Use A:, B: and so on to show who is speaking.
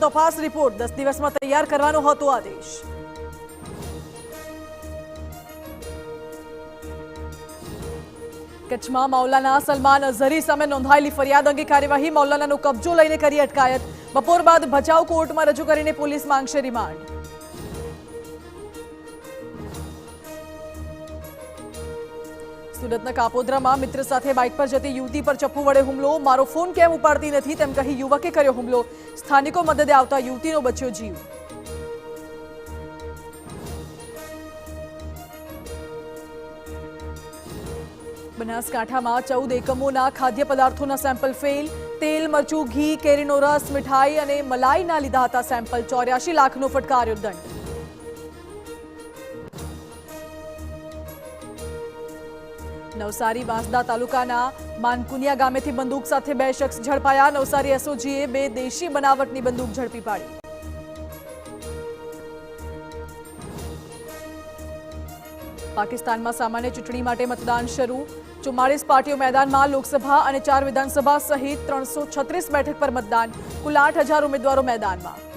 A: તપાસ રિપોર્ટ 10 દિવસમાં તૈયાર કરવાનો હતો આદેશ। કચ્છમાં મૌલાના સલમાન અઝહરી સામે નોંધાયેલી ફરિયાદ અંગે કાર્યવાહી। મૌલાનાનો કબજો લઈને કરી અટકાયત। બપોર બાદ ભચાઉ કોર્ટમાં રજૂ કરીને પોલીસ માંગશે રિમાન્ડ। સુરતના કાપોદ્રામાં મિત્ર સાથે બાઇક પર જતી યુવતી પર ચપ્પુ વડે હુમલો। મારો ફોન કેમ ઉપાડતી નથી તેમ કહી યુવકે કર્યો હુમલો। સ્થાનિકો મદદે આવતા યુવતીનો બચ્યો જીવ। બનાસકાંઠામાં 14 એકમોના ખાદ્ય પદાર્થોના સેમ્પલ ફેલ। તેલ, મરચું, ઘી, કેરીનો રસ, મીઠાઈ અને મલાઈના લીધા હતા સેમ્પલ। 84 લાખનો ફટકાર્યો દંડ। નવસારી વાંસદા તાલુકાના માનકુનિયા ગામેથી બંદૂક સાથે 2 શખ્સ ઝડપાયા। નવસારી એસઓજીએ 2 દેશી બનાવટની બંદૂક ઝડપી પાડી। પાકિસ્તાનમાં સામાન્ય ચૂંટણી માટે મતદાન શરૂ। 44 પાર્ટીઓ मैदाનમાં। લોકસભા અને 4 વિધાનસભા સહિત 336 બેઠક પર મતદાન। કુલ 8000 ઉમેદવારો मैदाનમાં।